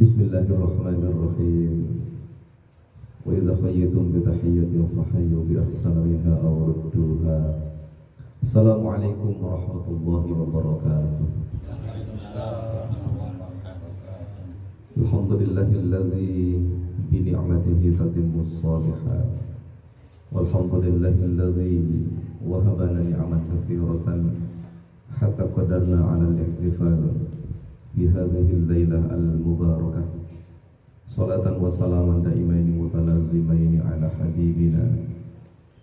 Bismillahirrahmanirrahim. Wa idza hayyitum bi tahiyyatin fahayyu bi ahsani minha aw rudduha. Assalamualaikum warahmatullahi wabarakatuh. Alhamdulillahilladzi bi ni'matihi tatimmus shalihat. Walhamdulillahilladzi wahabana ni'aman katsiratan hatta qadarna 'ala al-ihtifal bi hadhihi al-lailah al-mubarakah. Salatan wa salaman daimaini mutalazimaini ala habibina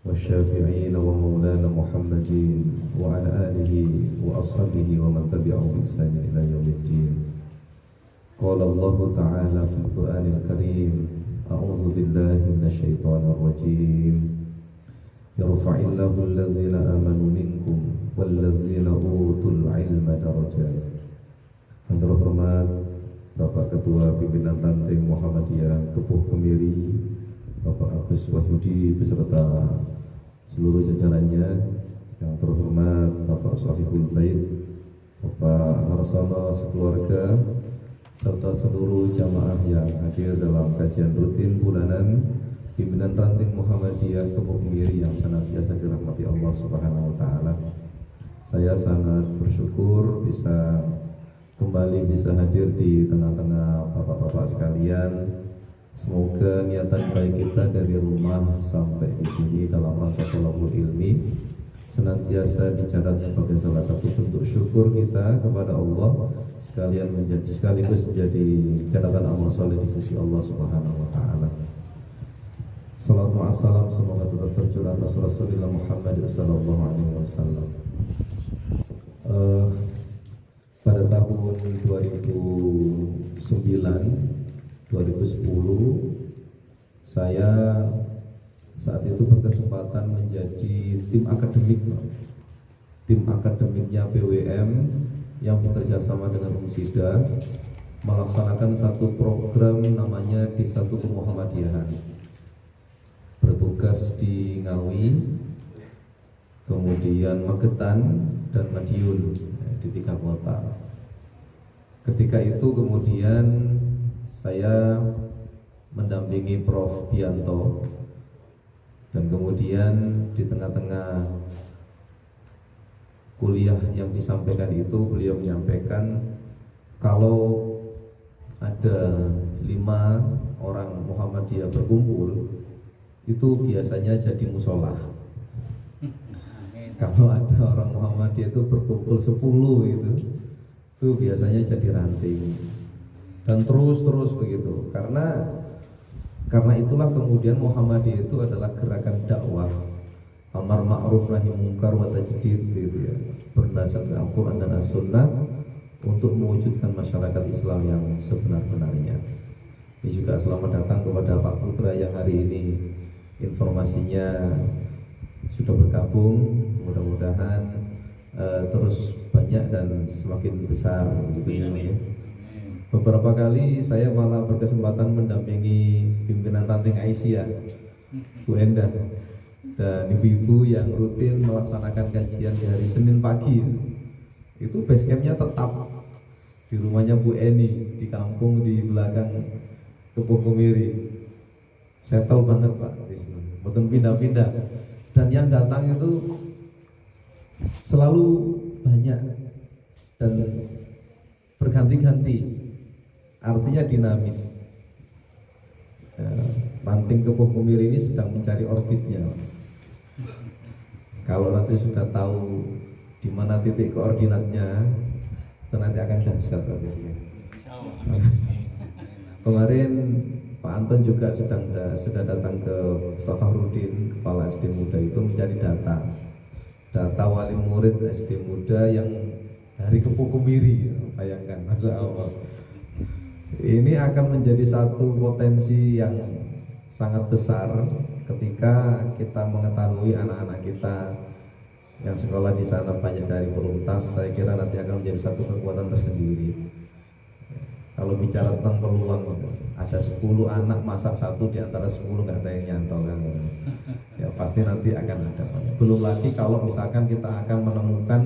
wa syafi'ina wa maulana Muhammadin wa ala alihi wa ashabihi wa man tabi'ahum bi ihsan ila yaumiddin. Qala Allah ta'ala fil Qur'anil Karim, a'udzu billahi minasyaitonir rajim. Yarfa'illahu alladhina amanu minkum walladzina utul ilma darajat. Yang terhormat Bapak Ketua Pimpinan Ranting Muhammadiyah Kepuh Kemiri, Bapak Agus Wahyudi beserta seluruh jajarannya. Yang terhormat Bapak Shahibul Bait, Bapak Harsono sekeluarga, serta seluruh jamaah yang hadir dalam kajian rutin bulanan Pimpinan Ranting Muhammadiyah Kepuh Kemiri yang senantiasa dirahmati Allah Subhanahu wa taala. Saya sangat bersyukur kembali bisa hadir di tengah-tengah bapak-bapak sekalian. Semoga niatan baik kita dari rumah sampai di sini dalam rangka thalabul ilmi senantiasa dicatat sebagai salah satu bentuk syukur kita kepada Allah, sekaligus menjadi catatan amal soleh di sisi Allah Subhanahu wa taala. Salatu wassalam semoga tetap tercurah atas Rasulullah Muhammad sallallahu alaihi wasallam. Pada tahun 2009, 2010 saya saat itu berkesempatan menjadi tim akademiknya PWM yang bekerja sama dengan Umsida melaksanakan satu program namanya Desatur Muhammadiyahan, bertugas di Ngawi, kemudian Magetan dan Madiun, di 3 kota. Ketika itu kemudian saya mendampingi Prof. Bianto, dan kemudian di tengah-tengah kuliah yang disampaikan itu beliau menyampaikan kalau ada 5 orang Muhammadiyah berkumpul itu biasanya jadi musola. Kalau ada orang Muhammadiyah itu berkumpul 10 itu biasanya jadi ranting. Dan terus begitu. Karena itulah kemudian Muhammadiyah itu adalah gerakan dakwah amar ma'ruf nahi mungkar wa tajdid gitu ya, berdasarkan Al-Qur'an dan As-Sunnah untuk mewujudkan masyarakat Islam yang sebenar-benarnya. Ini juga selamat datang kepada Pak Putra yang hari ini informasinya sudah bergabung. Mudah-mudahan terus banyak dan semakin besar gitu ya. Beberapa kali saya malah berkesempatan mendampingi pimpinan ranting Aisyah, Bu Endah, dan ibu-ibu yang rutin melaksanakan kajian di hari Senin pagi. Itu base campnya tetap di rumahnya Bu Eni di kampung di belakang Kepuh Kemiri. Saya tahu banget Pak, betul pindah-pindah. Dan yang datang itu selalu banyak dan berganti-ganti, artinya dinamis. Ranting Kepuh Kemiri ini sedang mencari orbitnya. Kalau nanti sudah tahu di mana titik koordinatnya, itu nanti akan dahsyat habisnya. Kemarin Pak Anton juga sudah datang ke Safarudin, kepala SD Muda itu mencari data wali murid SD Muda yang dari Kepuh Kemiri. Bayangkan, Masya Allah. Ini akan menjadi satu potensi yang sangat besar ketika kita mengetahui anak-anak kita yang sekolah di sana banyak dari peruntas. Saya kira nanti akan menjadi satu kekuatan tersendiri. Kalau bicara tentang peluang, ada 10 anak masak satu di antara 10 nggak ada yang nyantol kan? Ya pasti nanti akan ada. Belum lagi kalau misalkan kita akan menemukan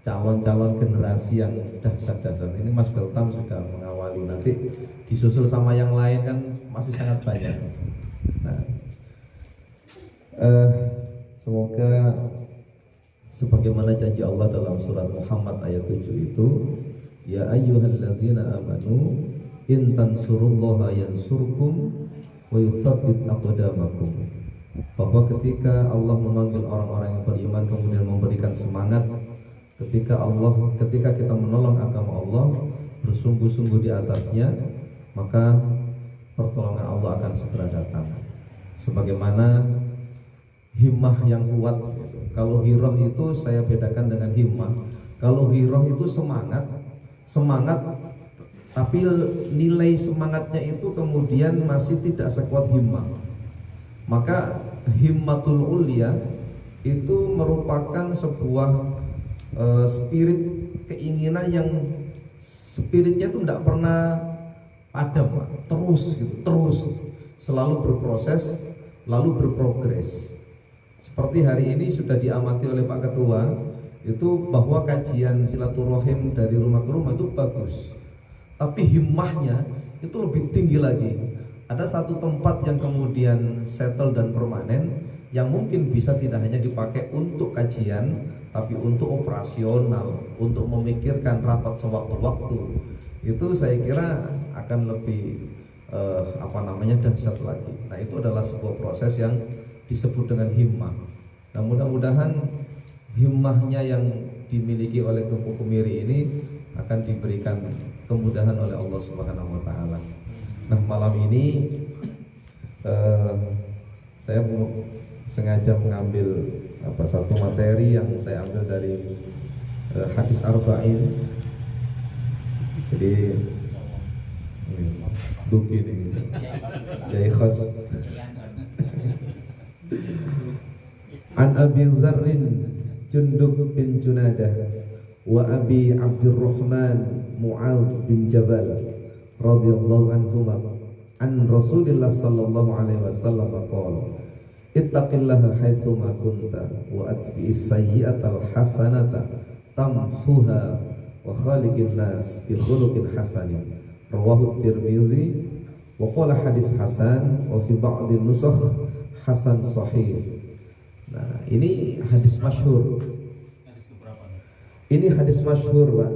calon-calon generasi yang dahsyat-dahsyat. Ini Mas Beltam sudah mengawali nanti disusul sama yang lain kan masih sangat banyak. Nah, semoga sebagaimana janji Allah dalam surat Muhammad ayat 7 itu, ya ayyuhalladzina amanu in tansurullaha yansurkum wa yutsabbit aqdamakum. Bahwa ketika Allah memanggil orang-orang yang beriman kemudian memberikan semangat, ketika kita menolong agama Allah, bersungguh-sungguh di atasnya, maka pertolongan Allah akan segera datang. Sebagaimana himmah yang kuat. Kalau giroh itu saya bedakan dengan himmah. Kalau giroh itu semangat, tapi nilai semangatnya itu kemudian masih tidak sekuat himmah. Maka himmatul ulia itu merupakan sebuah spirit keinginan yang spiritnya itu tidak pernah padam, terus selalu berproses, lalu berprogres. Seperti hari ini sudah diamati oleh Pak Ketua itu bahwa kajian silaturahim dari rumah ke rumah itu bagus, tapi himmahnya itu lebih tinggi lagi. Ada satu tempat yang kemudian settle dan permanen, yang mungkin bisa tidak hanya dipakai untuk kajian, tapi untuk operasional, untuk memikirkan rapat sewaktu-waktu. Itu saya kira akan lebih dahsyat lagi. Nah, itu adalah sebuah proses yang disebut dengan himmah. Nah, mudah-mudahan himmahnya yang dimiliki oleh Kempu Kemiri ini akan diberikan kemudahan oleh Allah Subhanahu wa taala. Nah, malam ini saya sengaja mengambil satu materi yang saya ambil dari hadis arba'in. Jadi duki ini dari khas An Abi Dzarrin Jundub bin Junadah wa Abi Abdurrahman Mu'adz bin Jabal radhiyallahu anhuma an Rasulillah sallallahu alaihi wasallam qala ittaqillaha haitsu ma kunta wa atbi'is sayyi'atal hasanata tamhuha wa khaliqin nas bi khuluqin hasanin rawahu Tirmizi wa qala hadis hasan wa fi ba'dhi nusakh hasan sahih. Nah, ini hadis masyhur. Ini hadis masyhur, Pak.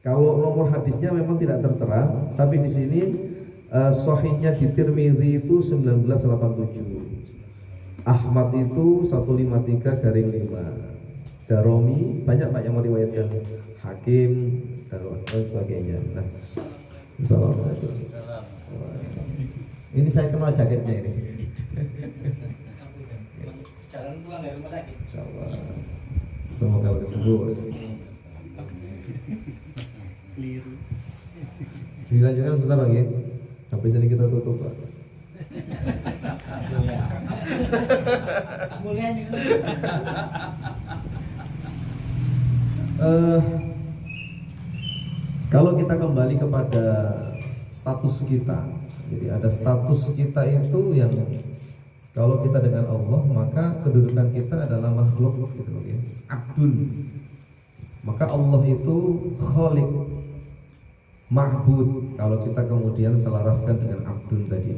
Kalau nomor hadisnya memang tidak tertera, tapi di sini sahihnya di Tirmizi itu 1987. Ahmad itu 153/5. Daromi banyak Pak yang meriwayatkan, Hakim dan sebagainya. Nah, Assalamualaikum. Ini saya kenal jaketnya ini. Jalan pulang dari rumah sakit. Insyaallah. Semoga udah sembuh. Keliru. Dilanjutkan sebentar lagi. Sampai sini kita tutup, Pak. Mulia nih. Kalau kita kembali kepada status kita, jadi ada status kita itu yang kalau kita dengan Allah, maka kedudukan kita adalah makhluk gitu ya, abdun. Maka Allah itu khaliq, ma'bud. Kalau kita kemudian selaraskan dengan abdun tadi.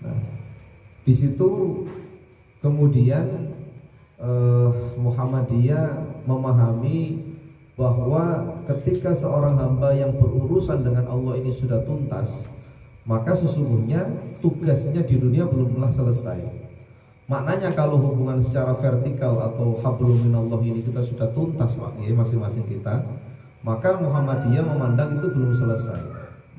Nah, di situ kemudian Muhammadiyah memahami bahwa ketika seorang hamba yang berurusan dengan Allah ini sudah tuntas, maka sesungguhnya tugasnya di dunia belumlah selesai. Maknanya kalau hubungan secara vertikal atau hablum minallah ini kita sudah tuntas Pak, ya, masing-masing kita, maka Muhammadiyah memandang itu belum selesai.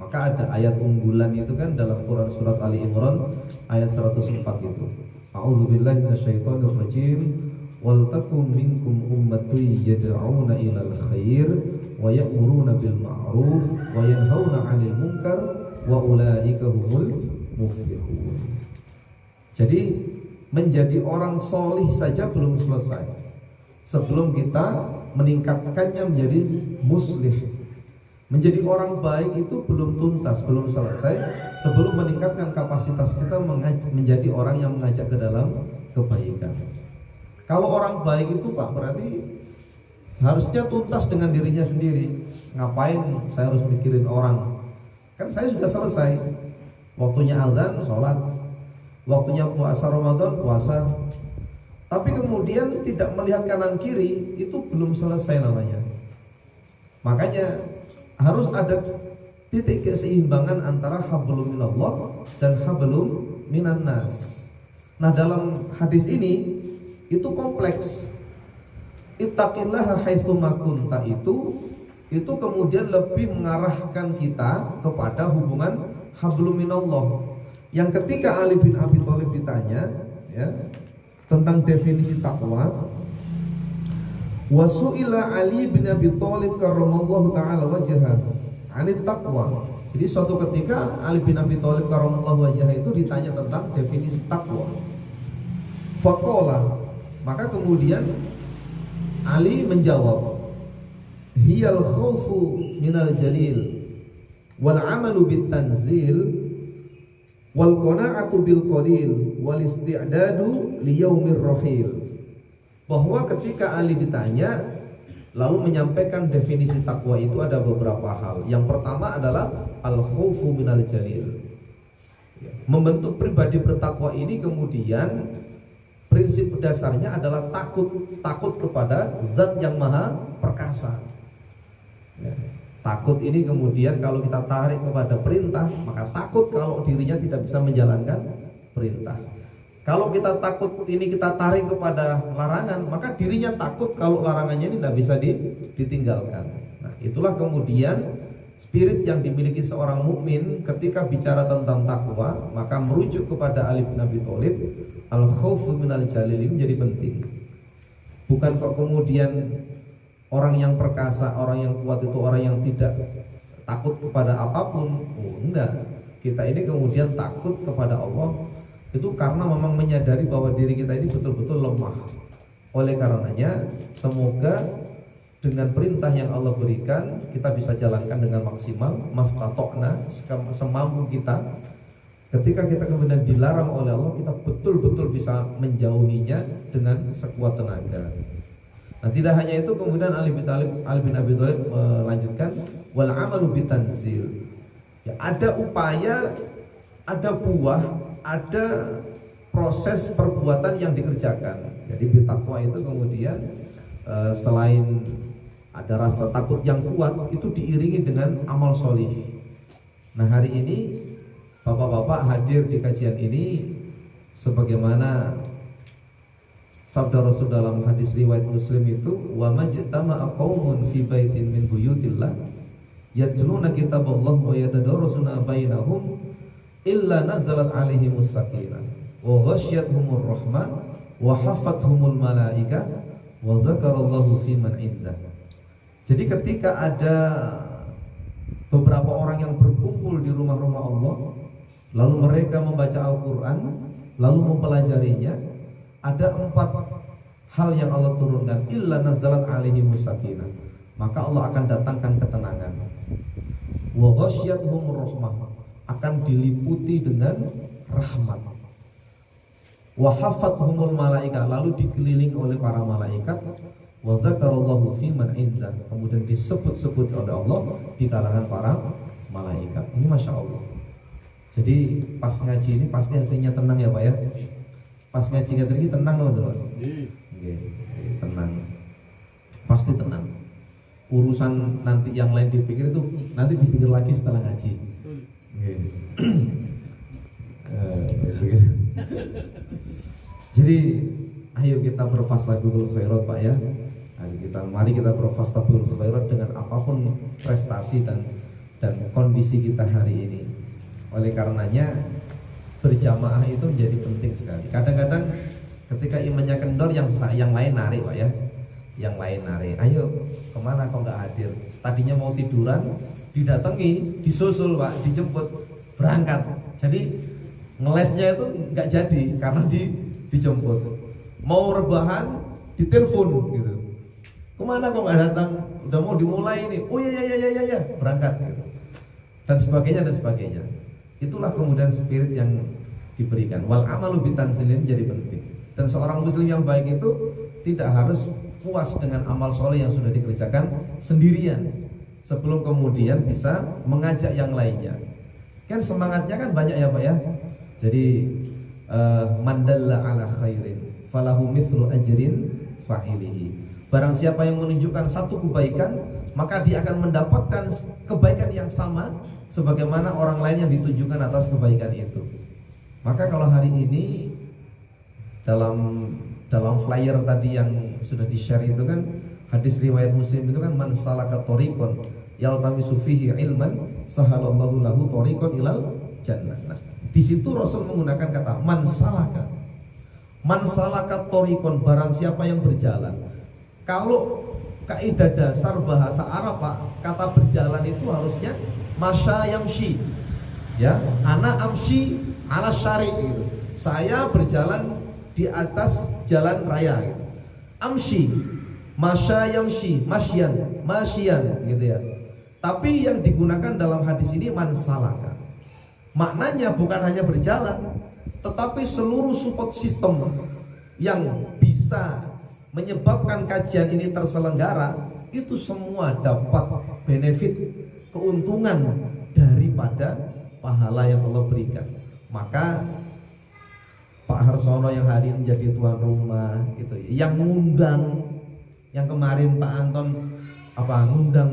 Maka ada ayat unggulan itu kan dalam Quran surat Ali Imran ayat 104 itu. A'udzubillahi minasyaitonirrajim. Wal takum minkum ummatun yad'una ilal khair wa ya'muruna bil ma'ruf wa yanhauna 'anil munkar wa ulaika humul muflihun. Jadi menjadi orang solih saja belum selesai. Sebelum kita meningkatkannya menjadi muslih, menjadi orang baik itu belum tuntas, belum selesai. Sebelum meningkatkan kapasitas kita menjadi orang yang mengajak ke dalam kebaikan. Kalau orang baik itu Pak berarti harusnya tuntas dengan dirinya sendiri. Ngapain saya harus mikirin orang? Kan saya sudah selesai. Waktunya azan, sholat. Waktunya puasa Ramadan, puasa. Tapi kemudian tidak melihat kanan kiri, itu belum selesai namanya. Makanya harus ada titik keseimbangan antara hablum minallah dan hablum minan nas. Nah, dalam hadis ini itu kompleks. Ittaqillaha haitsu ma kunta itu kemudian lebih mengarahkan kita kepada hubungan hablum minallah. Yang ketika Ali bin Abi Thalib ditanya ya tentang definisi takwa, wasu'ila Ali bin Abi Thalib karramallahu taala wajhahu anit taqwa. Jadi suatu ketika Ali bin Abi Thalib karramallahu wajhahu itu ditanya tentang definisi takwa. Faqala, maka kemudian Ali menjawab, hiyal khaufu minal jalil wal amalu bit tanzil wal qana'atu bil qalil wal isti'dadu li yaumir rahil. Bahwa ketika Ali ditanya lalu menyampaikan definisi takwa itu ada beberapa hal. Yang pertama adalah al khaufu minal jalil. Membentuk pribadi bertakwa ini kemudian prinsip dasarnya adalah takut kepada zat yang maha perkasa. Ya. Takut ini kemudian kalau kita tarik kepada perintah, maka takut kalau dirinya tidak bisa menjalankan perintah. Kalau kita takut ini kita tarik kepada larangan, maka dirinya takut kalau larangannya ini tidak bisa ditinggalkan. Nah, itulah kemudian spirit yang dimiliki seorang mukmin ketika bicara tentang takwa, maka merujuk kepada Ali bin Abi Thalib. Al khaufu minal jalil ini menjadi penting. Bukan kok kemudian orang yang perkasa, orang yang kuat itu orang yang tidak takut kepada apapun. Oh, enggak. Kita ini kemudian takut kepada Allah itu karena memang menyadari bahwa diri kita ini betul-betul lemah. Oleh karenanya semoga dengan perintah yang Allah berikan kita bisa jalankan dengan maksimal, mastatokna, semampu kita. Ketika kita kemudian dilarang oleh Allah, kita betul-betul bisa menjauhinya dengan sekuat tenaga. Nah, tidak hanya itu, kemudian Ali bin Abi Thalib melanjutkan wal amalu bitanzil. Ya, ada upaya, ada buah, ada proses perbuatan yang dikerjakan. Jadi bertakwa itu kemudian selain ada rasa takut yang kuat, itu diiringi dengan amal solih. Nah, hari ini Bapak-bapak hadir di kajian ini sebagaimana sabda Rasul dalam hadis riwayat Muslim itu, wa majtama'a qaumun fi baitin min buyutillah yatluna kitaballah wa yatadarasuna bainahum illa nazalat alaihimus sakinah wa ghasyiyatuhumur rahmah wa hafathumul malaika wa dzakarallahu fi man indah. Jadi ketika ada beberapa orang yang berkumpul di rumah-rumah Allah, lalu mereka membaca Al-Quran, lalu mempelajarinya, ada 4 hal yang Allah turunkan. Illa nazalat alaihimus sakinah, maka Allah akan datangkan ketenangan. Wa ghasyiyatuhumur rahmah, akan diliputi dengan rahmat. Wa hafathumul malaika, lalu dikelilingi oleh para malaikat. Wa dzakarallahu fi man indah, kemudian disebut-sebut oleh Allah di kalangan para malaikat. Ini Masya Allah. Jadi pas ngaji ini pasti hatinya tenang ya Pak ya. Pas ngaji ini tenang loh teman. Tenang. Pasti tenang. Urusan nanti yang lain dipikir itu nanti dipikir lagi setelah ngaji. Jadi ayo kita berfastabiqul khairat Pak ya. Mari kita berfastabiqul khairat dengan apapun prestasi dan kondisi kita hari ini. Oleh karenanya berjamaah itu menjadi penting sekali. Kadang-kadang ketika imannya kendor, yang lain narik Pak ya, yang lain narik. Ayo kemana kok nggak hadir? Tadinya mau tiduran, didatangi, disusul Pak, dijemput, berangkat. Jadi ngelesnya itu nggak jadi karena dijemput. Mau rebahan, ditelepon gitu. Kemana kok nggak datang? Udah mau dimulai ini. Oh ya, berangkat gitu. Dan sebagainya. Itulah kemudian spirit yang diberikan. Wal amalu bitanzilin jadi penting. Dan seorang muslim yang baik itu tidak harus puas dengan amal soleh yang sudah dikerjakan sendirian. sebelum kemudian bisa mengajak yang lainnya. Kan semangatnya kan banyak ya Pak ya. Jadi mandalla ala khairin falahu mithlu ajrin fa'ilihi. Barang siapa yang menunjukkan satu kebaikan, maka dia akan mendapatkan kebaikan yang sama sebagaimana orang lain yang ditunjukkan atas kebaikan itu. Maka kalau hari ini dalam flyer tadi yang sudah di-share itu kan hadis riwayat Muslim itu kan man salaka thoriqan yaltamisu fihi ilman sahalallahu lahu thoriqan ilal jannah. Nah, di situ Rasul menggunakan kata man salaka. Man salaka thoriqan, barang siapa yang berjalan. Kalau kaidah dasar bahasa Arab Pak, kata berjalan itu harusnya masya yamshi. Ya, ana amshi ala syari gitu. Saya berjalan di atas jalan raya gitu. Amshi, masya yamshi, masyian gitu ya. Tapi yang digunakan dalam hadis ini man salaka. Maknanya bukan hanya berjalan, tetapi seluruh support system yang bisa menyebabkan kajian ini terselenggara, itu semua dapat benefit, keuntungan daripada pahala yang Allah berikan. Maka Pak Harsono yang hari ini menjadi tuan rumah itu, yang ngundang, yang kemarin Pak Anton ngundang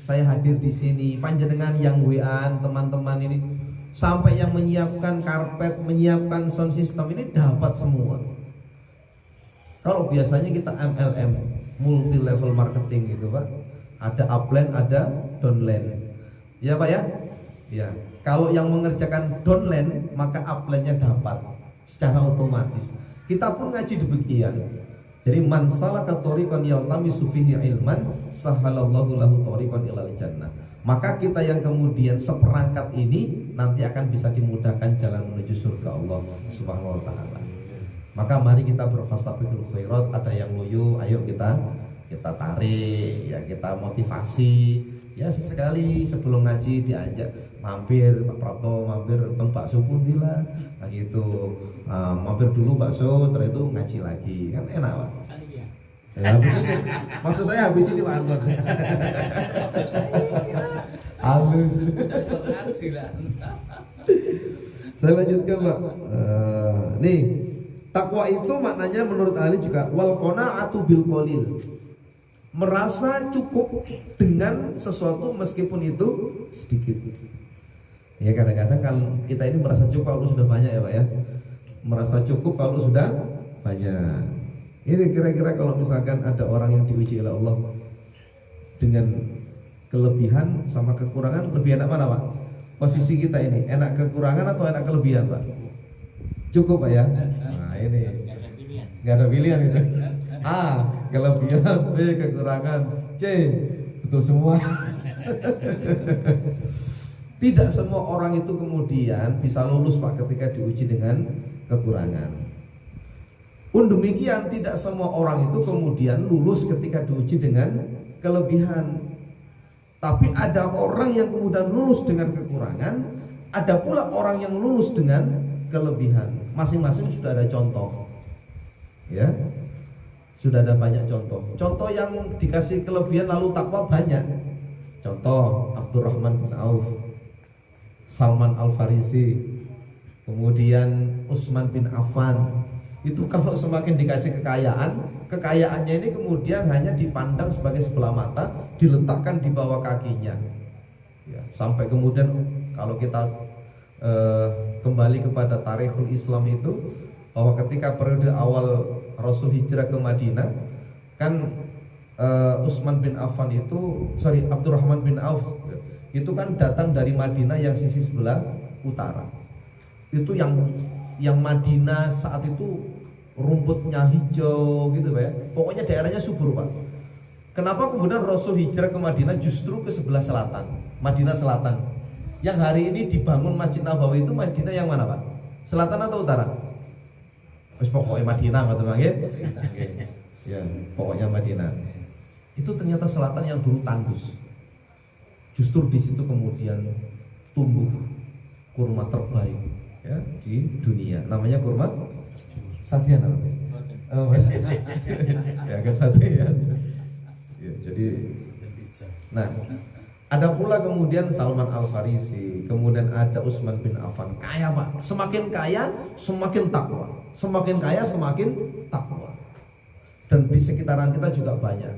saya hadir di sini, panjenengan yang WA teman-teman ini, sampai yang menyiapkan karpet, menyiapkan sound system ini dapat semua. Kalau biasanya kita MLM, multi level marketing gitu Pak, ada upline, ada downline, ya Pak ya. Ya, kalau yang mengerjakan downline maka upline-nya dapat secara otomatis. Kita pun ngaji demikian. Jadi man salaka thoriqan yaltamisu fihi ilman sahalallahu lahu thoriqan ilal jannah. Maka kita yang kemudian seperangkat ini nanti akan bisa dimudahkan jalan menuju surga Allah Subhanahu wa taala. Maka mari kita berfastabiqul khairat, ada yang loyo, ayo kita tarik ya, kita motivasi. Ya sesekali sebelum ngaji diajak mampir Pak Prato, mampir tempat bakso pundi lah, nah gitu. Mampir dulu bakso, setelah itu ngaji lagi, kan enak Pak. Ya, habis ini, maksud saya habis ini Pak Anton. Halus. Saya lanjutkan Pak. Nih, takwa itu maknanya menurut ahli juga wal qanaatu bil qalil. Merasa cukup dengan sesuatu meskipun itu sedikit. Ya kadang-kadang kalau kita ini merasa cukup kalau sudah banyak ya Pak ya. Merasa cukup kalau sudah banyak. Ini kira-kira kalau misalkan ada orang yang diuji oleh Allah dengan kelebihan sama kekurangan, lebih enak mana Pak? Posisi kita ini enak kekurangan atau enak kelebihan Pak? Cukup Pak ya. Nah ini nggak ada pilihan itu. A, kelebihan, B, kekurangan, C, betul semua. Tidak semua orang itu kemudian bisa lulus Pak ketika diuji dengan kekurangan. Pun demikian tidak semua orang itu kemudian lulus ketika diuji dengan kelebihan. Tapi ada orang yang kemudian lulus dengan kekurangan, ada pula orang yang lulus dengan kelebihan. Masing-masing sudah ada contoh. Ya. Sudah ada banyak contoh. Contoh yang dikasih kelebihan lalu takwa banyak. Contoh Abdurrahman bin Auf, Salman Al-Farisi, kemudian Utsman bin Affan. Itu kalau semakin dikasih kekayaan, kekayaannya ini kemudian hanya dipandang sebagai sebelah mata, diletakkan di bawah kakinya. Ya, sampai kemudian kalau kita kembali kepada tarikhul Islam itu, bahwa ketika periode awal Rasul hijrah ke Madinah, kan Abdurrahman bin Auf itu kan datang dari Madinah yang sisi sebelah utara. Itu yang Madinah saat itu rumputnya hijau gitu Pak ya. Pokoknya daerahnya subur Pak. Kenapa kemudian Rasul hijrah ke Madinah justru ke sebelah selatan, Madinah Selatan. Yang hari ini dibangun Masjid Nabawi itu Madinah yang mana Pak? Selatan atau utara? Pokoknya Madinah gitu Bang ya. Ya, pokoknya Madinah. Itu ternyata selatan yang dulu tandus. Justru di situ kemudian tumbuh kurma terbaik ya di dunia. Namanya kurma Satya namanya. Oh, ya agak Satya ya. Ya, jadi nah Ada pula kemudian Salman Al-Farisi, kemudian ada Utsman bin Affan. Kaya Pak, semakin kaya semakin takwa, semakin kaya semakin takwa. Dan di sekitaran kita juga banyak.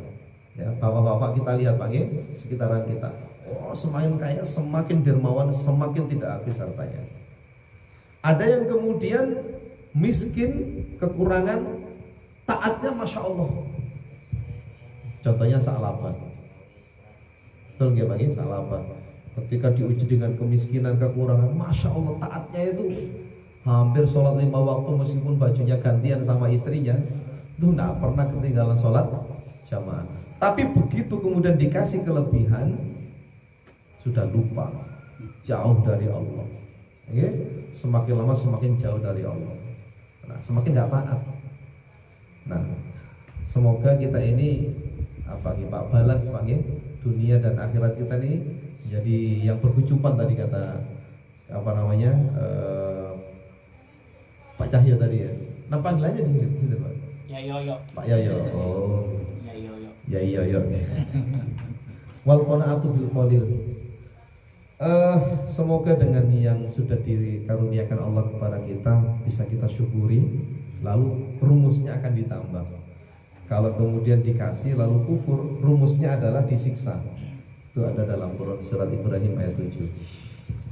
Ya, bapak-bapak kita lihat Pak, sekitaran kita. Oh, semakin kaya semakin dermawan, semakin tidak habis hartanya. Ada yang kemudian miskin, kekurangan, taatnya Masya Allah. Contohnya Sa'laban. Betul nggak Pak? Sa'laban. Ketika diuji dengan kemiskinan, kekurangan, Masya Allah taatnya itu hampir sholat 5 waktu meskipun bajunya gantian sama istrinya, itu nggak pernah ketinggalan sholat jamaah. Tapi begitu kemudian dikasih kelebihan, sudah lupa, jauh dari Allah. Okay? Semakin lama semakin jauh dari Allah. Nah, semakin nggak taat. Nah, semoga kita ini Pak, balance Pak, dunia dan akhirat kita nih jadi yang berkecupan tadi kata Pak Cahyo tadi ya. Nah, panggilannya di sini Pak. Ya yo. Pak Yayo. Oh. Ya yo. Ya iya. Wal qanaatu bil qalil. Semoga dengan yang sudah dikaruniakan Allah kepada kita bisa kita syukuri, lalu rumusnya akan ditambah. Kalau kemudian dikasih lalu kufur, rumusnya adalah disiksa. Itu ada dalam Quran surat Ibrahim ayat 7.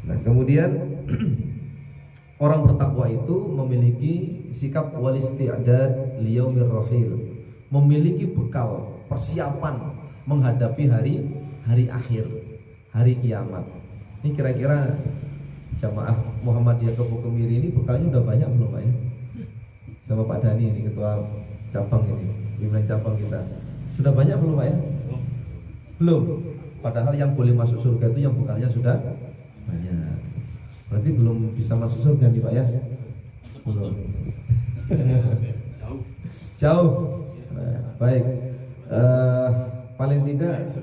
Nah, kemudian orang bertakwa itu memiliki sikap wal isti'dad liyaumir rahil, memiliki bekal, persiapan menghadapi hari akhir, hari kiamat. Ini kira-kira jamaah Muhammadiyah Kebo Kemiri ini bekalnya udah banyak belum Pak ya? Sama Pak Dani ini ketua cabang ini, pimpinan cabang kita. Sudah banyak belum Pak ya? Belum. Padahal yang boleh masuk surga itu yang bekalnya sudah banyak. Berarti belum bisa masuk surga nih Pak ya? Belum. Jauh. Nah, baik. Paling tidak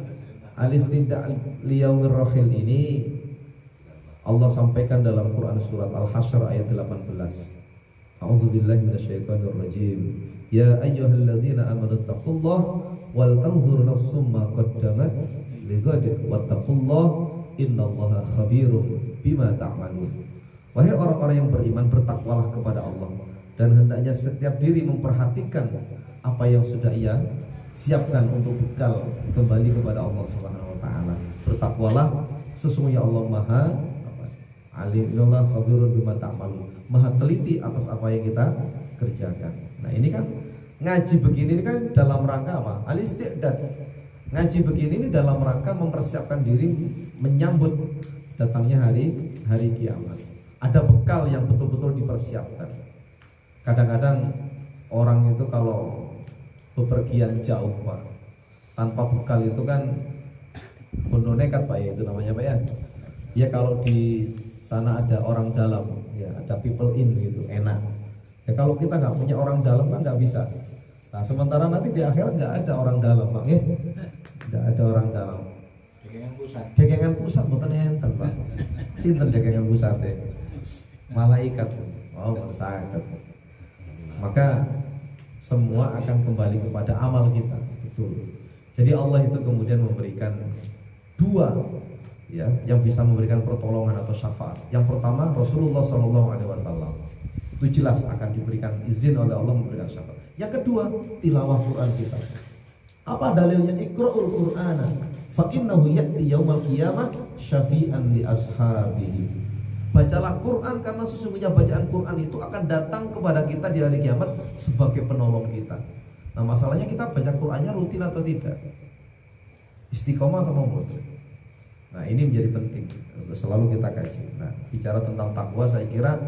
al-isti'dad liyaumir rahil ini Allah sampaikan dalam Quran surat Al-Hasyr ayat 18. A'udzubillahi minasyaitonir rajim. Ya ayyuhalladzina amanu taqullaha wal tanzur nafsum ma qaddamat lighad wattaqullaha innallaha khabirum bima ta'malun. Wahai orang-orang yang beriman, bertakwalah kepada Allah dan hendaknya setiap diri memperhatikan apa yang sudah ia siapkan untuk bekal kembali kepada Allah Subhanahu wa taala. Bertakwalah, sesungguhnya Allah Maha alim, innallaha khabirun bima ta'malun. Maha teliti atas apa yang kita kerjakan. Nah, ini kan ngaji begini ini kan dalam rangka apa? Al-isti'dad. Ngaji begini ini dalam rangka mempersiapkan diri menyambut datangnya hari kiamat. Ada bekal yang betul-betul dipersiapkan. Kadang-kadang orang itu kalau bepergian jauh Pak, tanpa bekal itu kan penuh nekat Pak ya, itu namanya Pak ya. Ya kalau di sana ada orang dalam, ya ada people in gitu, enak. Ya kalau kita nggak punya orang dalam kan nggak bisa. Nah sementara nanti di akhirat nggak ada orang dalam Pak, ya nggak ada orang dalam. Dekengan pusat bukan enten Pak. Sinten dekengan pusat deh. Malaikat. Oh malaikat. Maka semua akan kembali kepada amal kita, betul. Jadi Allah itu kemudian memberikan dua, ya, yang bisa memberikan pertolongan atau syafaat. Yang pertama Rasulullah SAW, itu jelas akan diberikan izin oleh Allah memberikan syafaat. Yang kedua tilawah Quran kita. Apa dalilnya? Iqra'ul Qur'ana fa innahu ya'ti yaumal qiyamah syafi'an li ashabihi. Bacalah Quran karena sesungguhnya bacaan Quran itu akan datang kepada kita di hari kiamat sebagai penolong kita. Nah masalahnya kita baca Qurannya rutin atau tidak, istiqomah atau mau. Nah ini menjadi penting untuk selalu kita kaji. Nah bicara tentang takwa, saya kira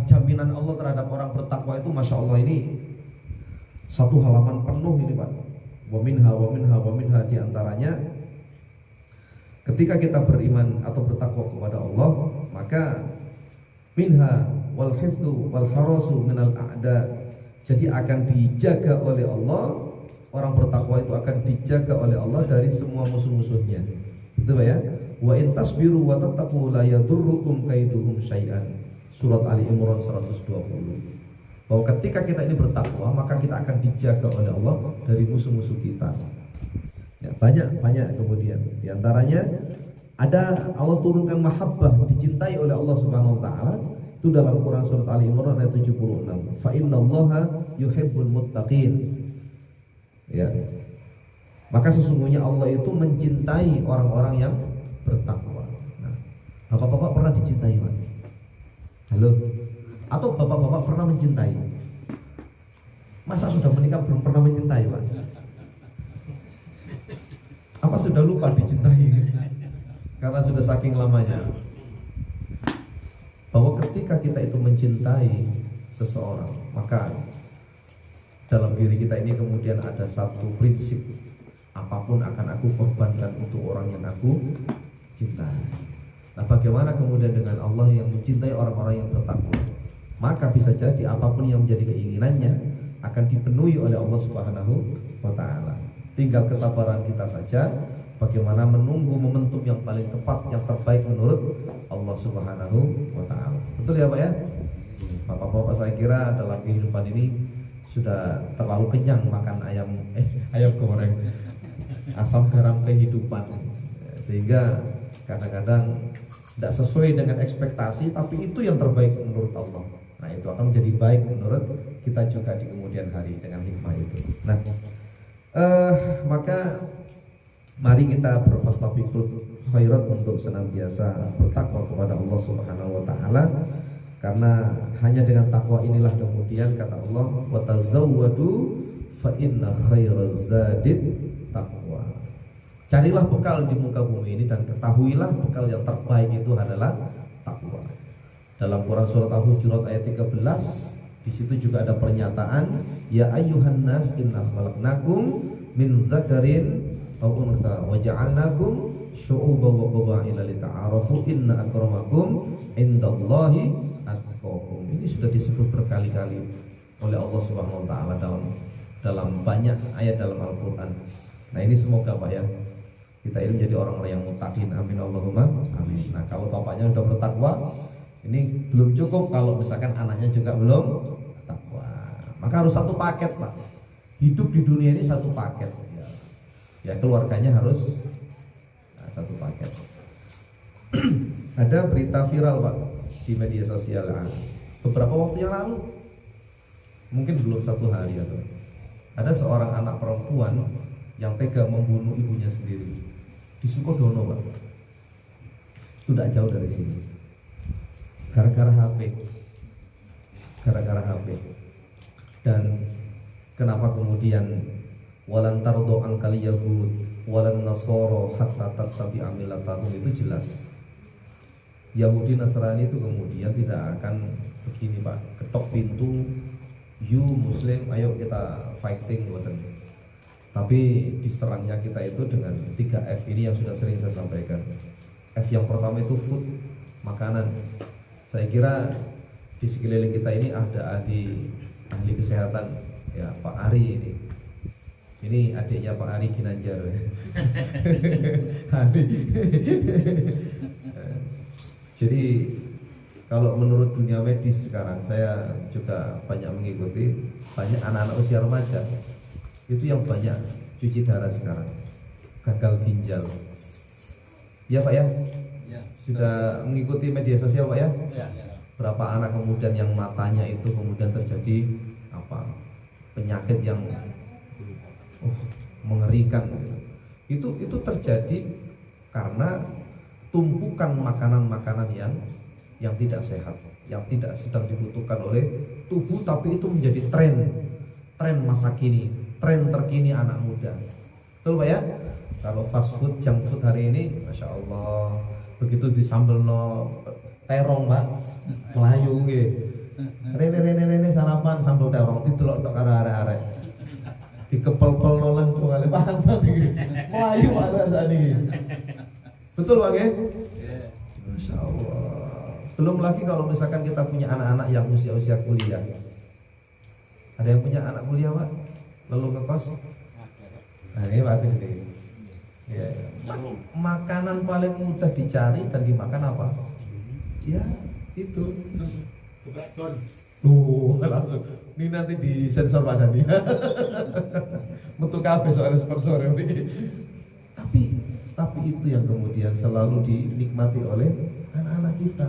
jaminan Allah terhadap orang bertakwa itu Masya Allah ini satu halaman penuh ini Pak. Wa minha diantaranya ketika kita beriman atau bertakwa kepada Allah, maka minha wal hifdzu wal harasu minal a'da. Jadi akan dijaga oleh Allah, orang bertakwa itu akan dijaga oleh Allah dari semua musuh-musuhnya. Betul ya? Wa in tasbiru wa tattaqu la yadurrukum kaiduhum syai'an. Surat Ali Imran 120. Bahwa ketika kita ini bertakwa, maka kita akan dijaga oleh Allah dari musuh-musuh kita. Ya, banyak kemudian. Di antaranya ada Allah turunkan mahabbah, dicintai oleh Allah Subhanahu wa taala. Itu dalam Quran surat Ali Imran ayat 76. Fa innallaha yuhibbul muttaqin. Ya. Maka sesungguhnya Allah itu mencintai orang-orang yang bertakwa. Nah, bapak-bapak pernah dicintai, Pak? Halo? Atau bapak-bapak pernah mencintai? Masa sudah menikah belum pernah mencintai, Pak? Apa sudah lupa dicintai? Karena sudah saking lamanya. Bahwa ketika kita itu mencintai seseorang, maka dalam diri kita ini kemudian ada satu prinsip, apapun akan aku korbankan untuk orang yang aku cintai. Nah, bagaimana kemudian dengan Allah yang mencintai orang-orang yang bertakwa? Maka bisa jadi apapun yang menjadi keinginannya akan dipenuhi oleh Allah Subhanahu wa taala. Tinggal kesabaran kita saja, bagaimana menunggu momentum yang paling tepat, yang terbaik menurut Allah Subhanahu wa taala. Betul ya, Pak ya? Bapak-bapak, saya kira dalam kehidupan ini sudah terlalu kenyang makan ayam goreng, asam garam kehidupan, sehingga kadang-kadang tidak sesuai dengan ekspektasi, tapi itu yang terbaik menurut Allah. Nah, itu akan menjadi baik menurut kita juga di kemudian hari dengan hikmah itu. Nah, maka mari kita berfastabiqul khairat untuk senantiasa bertakwa kepada Allah Subhanahu wa taala, karena hanya dengan takwa inilah kemudian kata Allah, wa tazawwadu fa inna khairaz zadid taqwa. Carilah bekal di muka bumi ini dan ketahuilah bekal yang terbaik itu adalah takwa. Dalam Quran surat Al-Hujurat ayat 13, di situ juga ada pernyataan, ya ayyuhan nas inna khalaqnakum min dzakarin aw untha wa ja'alnakum syu'uban wa qabaila lita'arafu inna akramakum indallahi atqakum. Ini sudah disebut berkali-kali oleh Allah Subhanahu wa taala dalam banyak ayat dalam Al-Qur'an. Nah, ini semoga Pak ya, kita ini menjadi orang-orang yang muttaqin. Amin Allahumma amin. Nah, kalau bapaknya sudah bertakwa, ini belum cukup kalau misalkan anaknya juga belum takwa. Maka harus satu paket, Pak. Hidup di dunia ini satu paket. Ya, keluarganya harus satu paket. Ada berita viral, Pak, di media sosial beberapa waktu yang lalu, mungkin belum satu hari atau ada seorang anak perempuan yang tega membunuh ibunya sendiri di Sukodono, Pak. Itu tidak jauh dari sini. Gara-gara HP. Dan kenapa kemudian walan tardo angkal yahud walan nasoro hatta tattabi'a millatahum, itu jelas. Yahudi Nasrani itu kemudian tidak akan begini, Pak, ketok pintu, you Muslim, ayo kita fighting, buatan. Tapi diserangnya kita itu dengan 3F ini yang sudah sering saya sampaikan. F yang pertama itu food, makanan. Saya kira di sekeliling kita ini ada ahli kesehatan, ya, Pak Ari ini. Ini adiknya Pak Ari Ginanjar. Ari. Jadi kalau menurut dunia medis sekarang, saya juga banyak mengikuti, banyak anak-anak usia remaja itu yang banyak cuci darah sekarang, gagal ginjal. Ya Pak ya? Ya. Sudah mengikuti media sosial Pak ya? Ya. Berapa anak kemudian yang matanya itu kemudian terjadi penyakit yang mengerikan. Itu terjadi karena tumpukan makanan-makanan yang tidak sehat, yang tidak sedang dibutuhkan oleh tubuh, tapi itu menjadi tren masa kini, tren terkini anak muda. Betul Pak ya? Kalau fast food, junk food hari ini, Masya Allah, begitu disambelno terong Pak, melayu gitu. Rene sarapan sambal terong, ditulok tok karo arek-arek. Dikepel-pel nolan tuh kali pantan iki. Melayu Pak saat ini. Betul Pak ya? Masya Allah. Belum lagi kalau misalkan kita punya anak-anak yang usia-usia kuliah. Ada yang punya anak kuliah Pak? Lalu ngekos? Nah ini bagus nih. Ya. Makanan paling mudah dicari dan dimakan apa? Ya itu. Langsung. Ini nanti di sensor Pak Dani. Untuk kabeh soal sponsor ini. Tapi itu yang kemudian selalu dinikmati oleh anak-anak kita.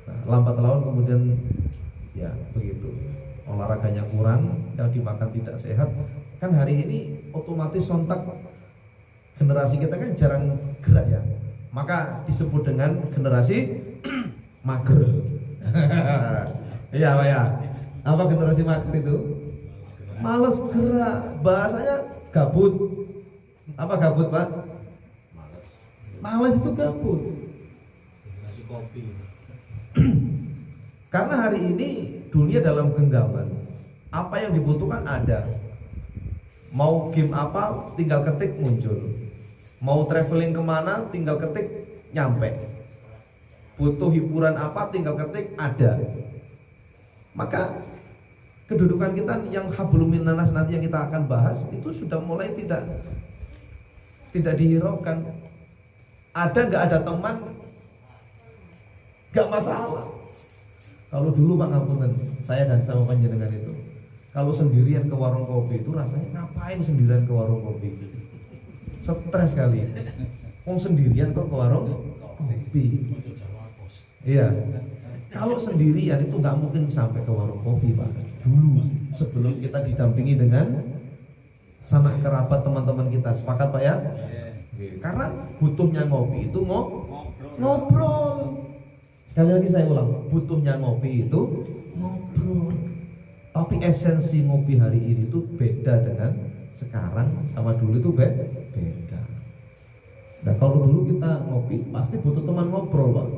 Nah, lambat laun kemudian ya begitu. Olahraganya kurang, yang dimakan tidak sehat. Kan hari ini otomatis sontak generasi kita kan jarang gerak ya. Maka disebut dengan generasi mager. Iya Pak ya. Apa generasi mager itu? Males gerak, bahasanya gabut. Apa gabut Pak? Males itu gabut. Nasi kopi. Karena hari ini dunia dalam genggaman. Apa yang dibutuhkan ada. Mau game apa, tinggal ketik muncul. Mau traveling kemana, tinggal ketik nyampe. Butuh hiburan apa, tinggal ketik ada. Maka kedudukan kita yang hablum minannas nanti yang kita akan bahas itu sudah mulai tidak dihiraukan. Ada nggak ada teman, nggak masalah. Kalau dulu Pak ngapunten, saya dan sama panjenengan itu, kalau sendirian ke warung kopi itu rasanya ngapain sendirian ke warung kopi? Stres sekali. Wong sendirian kok ke warung kopi. Iya. Kalau sendirian itu nggak mungkin sampai ke warung kopi Pak. Dulu sebelum kita didampingi dengan sanak kerabat teman-teman kita, sepakat Pak ya? Karena butuhnya ngopi itu ngobrol. Sekali lagi saya ulang, butuhnya ngopi itu ngobrol. Tapi esensi ngopi hari ini itu beda dengan sekarang sama dulu itu beda. Nah kalau dulu kita ngopi pasti butuh teman ngobrol Pak.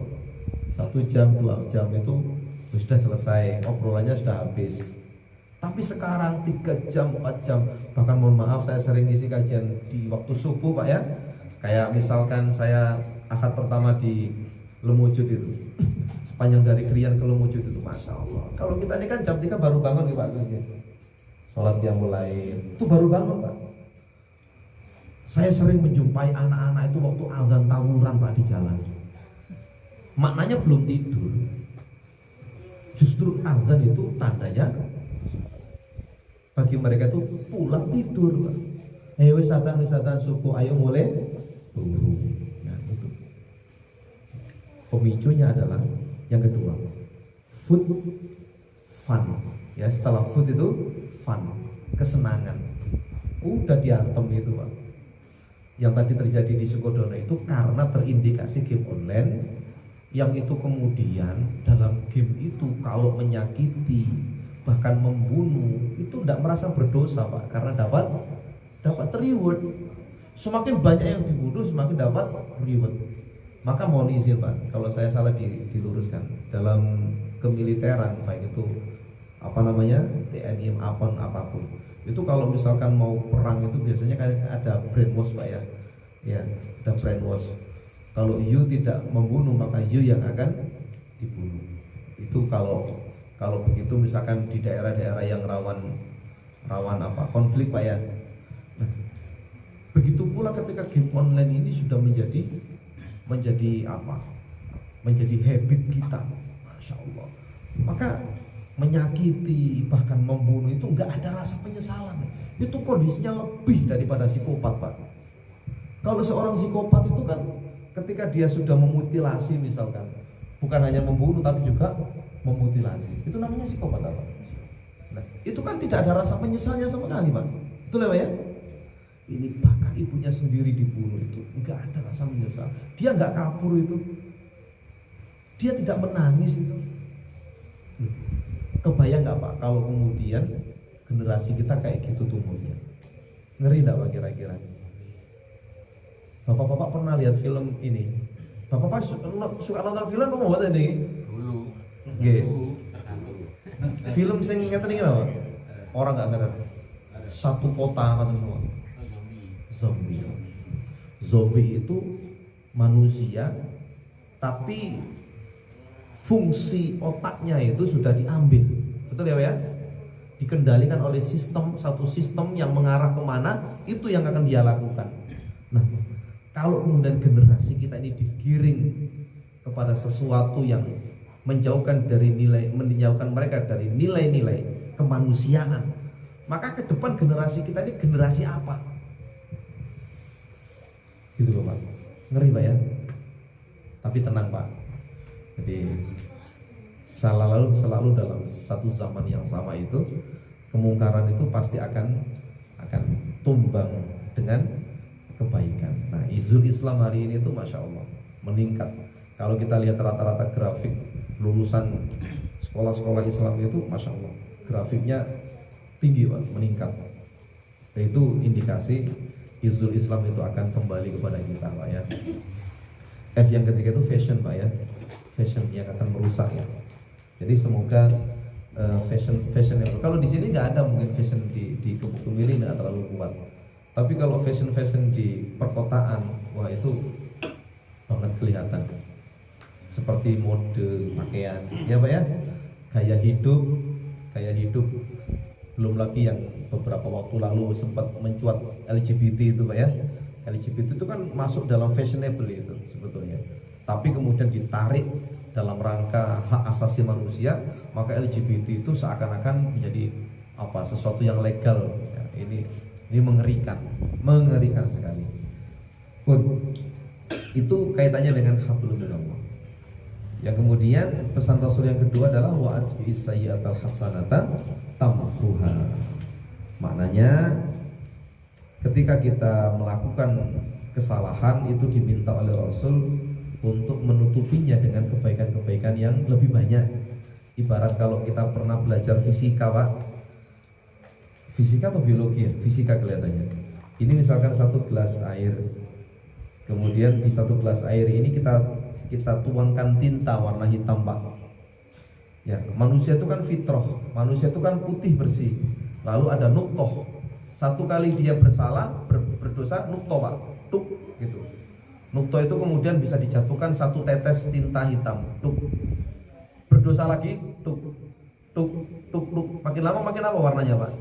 1 jam 2 jam itu sudah selesai, obrolannya sudah habis. Tapi sekarang 3 jam 4 jam, bahkan mohon maaf saya sering isi kajian di waktu subuh Pak ya. Kayak misalkan saya akad pertama di Lumujud itu, sepanjang dari Krian ke Lumujud itu, Masya Allah. Kalau kita ini kan jam 3 baru bangun nih Pak Gus ya. Sholat yang mulai itu baru bangun Pak. Saya sering menjumpai anak-anak itu waktu azan tawuran Pak di jalan. Maknanya belum tidur. Justru azan itu tandanya bagi mereka itu pulang tidur Pak. Wisatan subuh ayo mulai turu. Nah itu. Pemicunya adalah yang kedua, food fun. Ya setelah food itu fun, kesenangan. Udah diantem itu Pak. Yang tadi terjadi di Sukodono itu karena terindikasi game online, yang itu kemudian dalam game itu kalau menyakiti bahkan membunuh itu tidak merasa berdosa Pak, karena dapat reward. Semakin banyak yang dibunuh semakin dapat reward. Maka mohon izin Pak, kalau saya salah diluruskan. Dalam kemiliteran baik itu TNI apapun, itu kalau misalkan mau perang itu biasanya kan ada brainwash Pak ya. Ya, ada brainwash. Kalau you tidak membunuh maka you yang akan dibunuh. Itu kalau begitu misalkan di daerah-daerah yang rawan konflik Pak ya. Nah, begitu pula ketika game online ini sudah menjadi habit kita, Masya Allah. Maka menyakiti bahkan membunuh itu nggak ada rasa penyesalan. Itu kondisinya lebih daripada psikopat Pak. Kalau seorang psikopat itu kan ketika dia sudah memutilasi misalkan, bukan hanya membunuh tapi juga memutilasi, itu namanya psikopat apa? Nah, itu kan tidak ada rasa penyesalnya sama sekali Pak. Betul ya? Ini bahkan ibunya sendiri dibunuh itu nggak ada rasa menyesal. Dia nggak kabur itu, dia tidak menangis itu. Kebayang nggak Pak kalau kemudian generasi kita kayak gitu tumbuhnya? Ngeri nggak Pak kira-kira? Bapak-bapak pernah lihat film ini? Bapak-bapak suka nonton film apa buat ini? Dulu. Nggih. Film sing ngeten iki lho. Orang nggak sadar. Satu kota kan semua. Zombie itu manusia tapi fungsi otaknya itu sudah diambil. Betul ya Pak ya? Dikendalikan oleh satu sistem yang mengarah kemana, itu yang akan dia lakukan. Nah, kalau kemudian generasi kita ini digiring kepada sesuatu yang menjauhkan mereka dari nilai-nilai kemanusiaan, maka ke depan generasi kita ini generasi apa? Gitu Bapak. Ngeri Pak ya. Tapi tenang Pak. Jadi selalu dalam satu zaman yang sama itu kemungkaran itu pasti akan tumbang dengan kebaikan. Nah, izul Islam hari ini tuh Masya Allah meningkat. Kalau kita lihat rata-rata grafik lulusan sekolah-sekolah Islam itu Masya Allah grafiknya tinggi Pak, meningkat. Nah, itu indikasi izul Islam itu akan kembali kepada kita Pak ya. F yang ketiga itu fashion Pak ya, fashion yang akan merusak ya. Jadi semoga fashion kalau di sini nggak ada mungkin fashion di Kebun nggak terlalu kuat. Tapi kalau fashion di perkotaan, wah itu banget kelihatan. Seperti mode pakaian, ya Pak ya, gaya hidup. Belum lagi yang beberapa waktu lalu sempat mencuat LGBT itu Pak ya. LGBT itu kan masuk dalam fashionable itu sebetulnya. Tapi kemudian ditarik dalam rangka hak asasi manusia, maka LGBT itu seakan-akan menjadi sesuatu yang legal ya, ini mengerikan sekali. Itu kaitannya dengan hablum minallah. Yang kemudian pesan Rasul yang kedua adalah wa atbi sayyi'atal hasanata tamhuha. Maknanya ketika kita melakukan kesalahan itu diminta oleh Rasul untuk menutupinya dengan kebaikan-kebaikan yang lebih banyak. Ibarat kalau kita pernah belajar fisika Pak, fisika atau biologi ya? Fisika kelihatannya. Ini misalkan satu gelas air, kemudian di satu gelas air ini kita tuangkan tinta warna hitam Pak. Ya, manusia itu kan fitrah, manusia itu kan putih bersih. Lalu ada nuktoh. Satu kali dia berdosa nuktoh Pak, tuk gitu. Nuktoh itu kemudian bisa dijatuhkan satu tetes tinta hitam, tuk. Berdosa lagi, tuk. Makin lama makin apa warnanya Pak?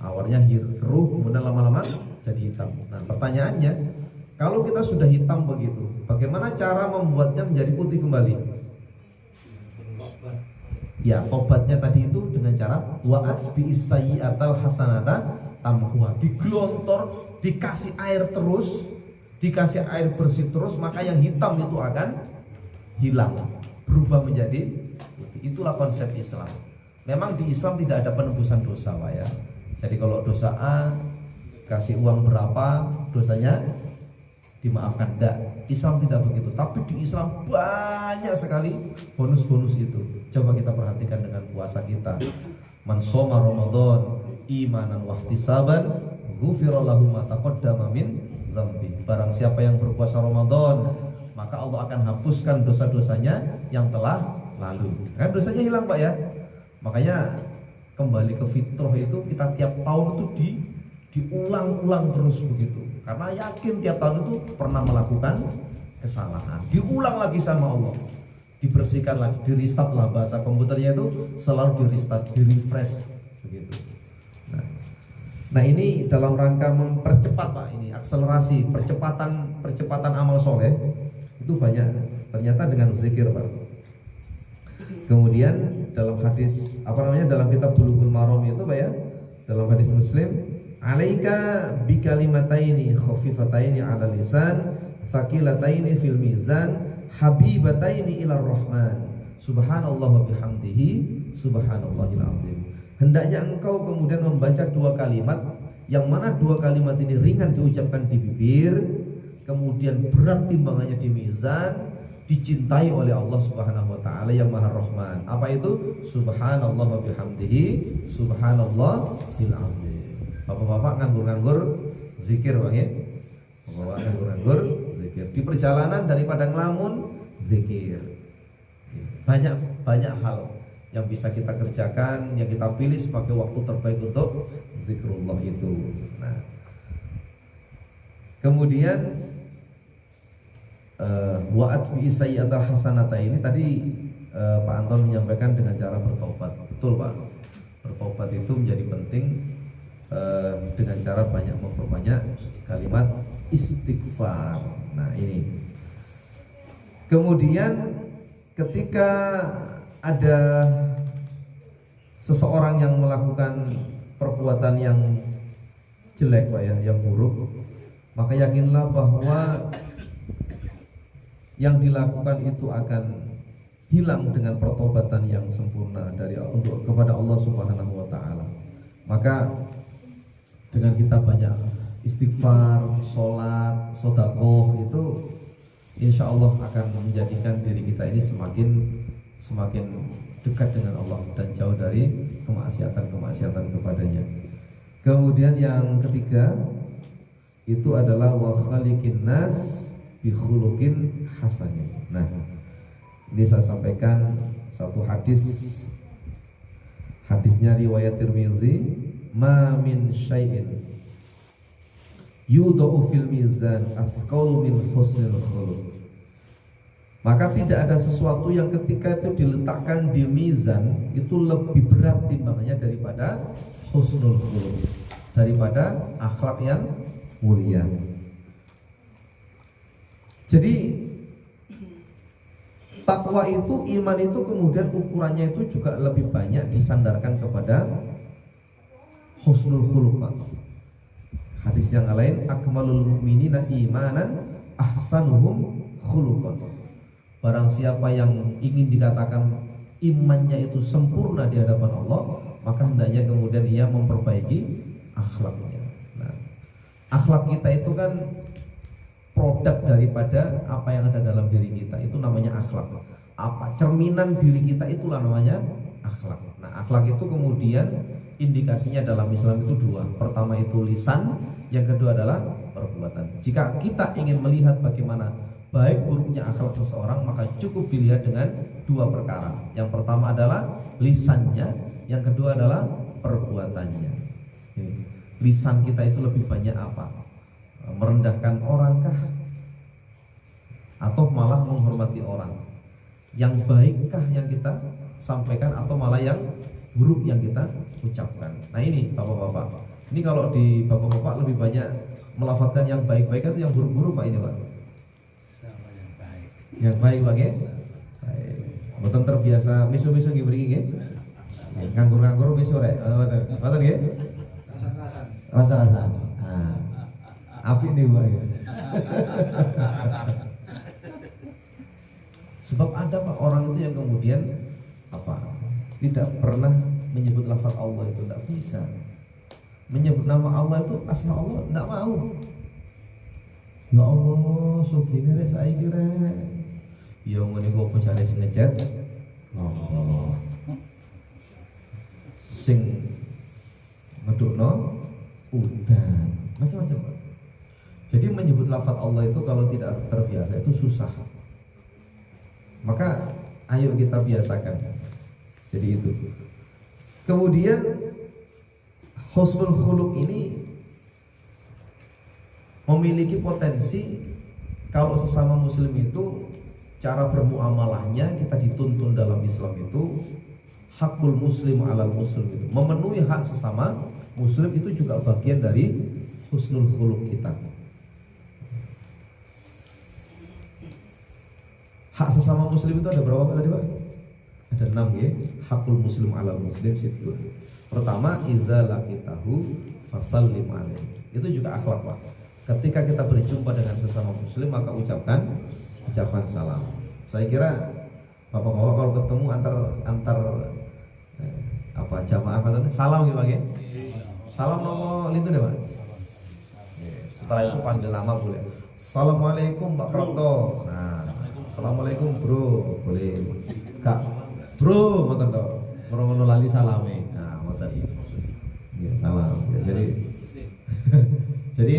Warnanya keruh, kemudian lama-lama jadi hitam. Nah pertanyaannya, kalau kita sudah hitam begitu, bagaimana cara membuatnya menjadi putih kembali? Ya, obatnya tadi itu dengan cara wa'at bi'is sayyi'atal hasanata tamhuha. Digelontor, dikasih air terus, dikasih air bersih terus, maka yang hitam itu akan hilang, berubah menjadi putih. Itulah konsep Islam. Memang di Islam tidak ada penebusan dosa Pak ya. Jadi kalau dosa A kasih uang berapa, dosanya dimaafkan. Enggak, Islam tidak begitu. Tapi di Islam banyak sekali bonus-bonus itu. Coba kita perhatikan dengan puasa kita. Man shoma Ramadan imanan wa ihtisaban ghufira lahu ma taqaddama min dzambi. Barang siapa yang berpuasa Ramadan, maka Allah akan hapuskan dosa-dosanya yang telah lalu. Kan dosanya hilang Pak ya. Makanya kembali ke fitrah itu kita tiap tahun itu diulang-ulang terus begitu. Karena yakin tiap tahun itu pernah melakukan kesalahan. Diulang lagi sama Allah. Dibersihkan lagi, di-restart lah bahasa komputernya itu selalu di-restart, di-refresh begitu. Nah ini dalam rangka mempercepat Pak, ini akselerasi percepatan amal soleh itu banyak ternyata dengan zikir Pak. Kemudian dalam hadis dalam kitab Bulughul Maram itu Pak ya, dalam hadis Muslim, alaika bi kalimataini khafifataini 'ala lisan thaqilataini fil mizan habibataini ila rahman subhanallah wa bihamdihi subhanallahil azim. Hendaknya engkau kemudian membaca dua kalimat, yang mana dua kalimat ini ringan diucapkan di bibir, kemudian berat timbangannya di mizan, dicintai oleh Allah Subhanahu wa taala yang Maha Rahman. Apa itu? Subhanallah wa bihamdihi subhanallahil azim. Bapak-bapak nganggur-nganggur zikir Bang ya. Bapak nganggur-nganggur zikir. Di perjalanan daripada ngelamun zikir. Banyak hal yang bisa kita kerjakan, yang kita pilih sebagai waktu terbaik untuk zikrullah itu. Nah, kemudian wa'at bi sayyi'atal hasanata ini tadi Pak Anton menyampaikan dengan cara bertobat. Betul Pak. Bertobat itu menjadi penting dengan cara memperbanyak kalimat istighfar. Nah ini. Kemudian ketika ada seseorang yang melakukan perbuatan yang jelek Pak ya, yang buruk, maka yakinlah bahwa yang dilakukan itu akan hilang dengan pertobatan yang sempurna kepada Allah Subhanahu wa taala. Maka dengan kita banyak istighfar, sholat, sedekah itu insya Allah akan menjadikan diri kita ini semakin dekat dengan Allah dan jauh dari kemaksiatan kepadanya. Kemudian yang ketiga itu adalah wa khaliqin nas bi khuluqin hasanin. Nah, ini saya sampaikan satu hadisnya riwayat Tirmizi, ma min syai'in yudau fil mizan afqalu min husnil khuluq. Maka tidak ada sesuatu yang ketika itu diletakkan di mizan itu lebih berat timbangannya daripada husnul khuluq, daripada akhlak yang mulia. Jadi takwa itu, iman itu kemudian ukurannya itu juga lebih banyak disandarkan kepada husnul khuluq. Hadis yang lain, akmalul mu'minina imanan ahsanuhum khuluqan. Barang siapa yang ingin dikatakan imannya itu sempurna di hadapan Allah, maka hendaknya kemudian ia memperbaiki akhlaknya. Nah, akhlak kita itu kan produk daripada apa yang ada dalam diri kita, itu namanya akhlak. Cerminan diri kita itulah namanya akhlak. Nah, akhlak itu kemudian indikasinya dalam Islam itu dua. Pertama itu lisan, yang kedua adalah perbuatan. Jika kita ingin melihat bagaimana baik buruknya akhlak seseorang, maka cukup dilihat dengan dua perkara. Yang pertama adalah lisannya, yang kedua adalah perbuatannya. Lisan kita itu lebih banyak apa? Merendahkan orangkah? Atau malah menghormati orang? Yang baikkah yang kita sampaikan atau malah yang buruk yang kita ucapkan? Nah ini bapak-bapak, ini kalau di bapak-bapak lebih banyak melafazkan yang baik-baik atau yang buruk-buruk Pak ini Pak? Yang baik Pak ya? Baik. Betul terbiasa misu-misu gini nggih. Nganggur-nganggur misu rek. Betul nggih? Rasa-rasa. Nah. Apik nih Pak ya. Sebab ada Pak orang itu yang kemudian tidak pernah menyebut lafaz Allah, itu tidak bisa. Menyebut nama Allah itu asma Allah tidak mau. Ya Allah, sugine rek saiki rek. Ya ngene kok bocah sing ngecet. Oh. Sing ngedukno udan. Macam-macam. Jadi menyebut lafaz Allah itu kalau tidak terbiasa itu susah. Maka ayo kita biasakan. Jadi itu. Kemudian husnul khuluq ini memiliki potensi kalau sesama muslim itu cara bermuamalahnya kita dituntun dalam Islam itu hakul muslim alal muslim itu. Memenuhi hak sesama muslim itu juga bagian dari husnul khuluq kita. Hak sesama muslim itu ada berapa Pak tadi Pak? Ada 6 ya. Hakul muslim alal muslim situ. Pertama, idza laqitahu fasallim alaihi. Itu juga akhlak Pak. Ketika kita berjumpa dengan sesama muslim maka ucapkan salam. Saya kira bapak-bapak kalau ketemu antar jamaah apa tadi? Salam gitu Pak ya? Salam nomor lintu deh Pak. Setelah itu panggil nama boleh. Assalamualaikum Pak Prapto. Nah, assalamualaikum bro, boleh. Kak, bro, ngoten to. Merono lali salame. Nah, ngoten. Ya, salam. Jadi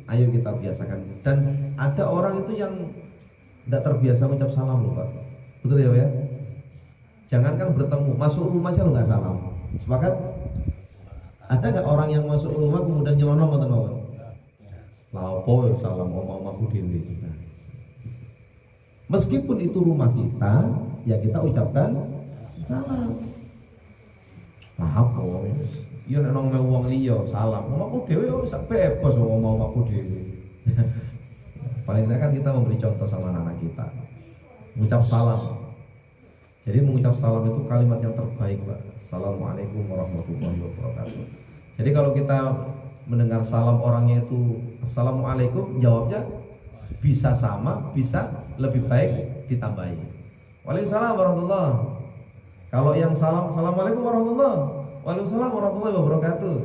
ayo kita biasakan. Dan ada orang itu yang tidak terbiasa mengucap salam loh Pak. Betul ya Pak ya? Jangankan bertemu, masuk rumah aja lo nggak salam. Sepakat? Ada nggak orang yang masuk rumah kemudian nyelonong ngoten mawon? Lapo ya salam omah-omahku dhewe. Meskipun itu rumah kita, ya kita ucapkan salam. Lapo? Ya nek nang wong liya salam. Omahku dhewe yo sak bebas ngomong omahku dhewe. Paling tidak kan kita memberi contoh sama anak kita. Mengucap salam. Jadi mengucap salam itu kalimat yang terbaik, Pak. Assalamualaikum warahmatullahi wabarakatuh. Jadi kalau kita mendengar salam orangnya itu assalamualaikum, jawabnya bisa sama, bisa lebih baik ditambahi waalaikumsalam warahmatullahi. Kalau yang salam assalamualaikum warahmatullahi, waalaikumsalam warahmatullahi wabarakatuh.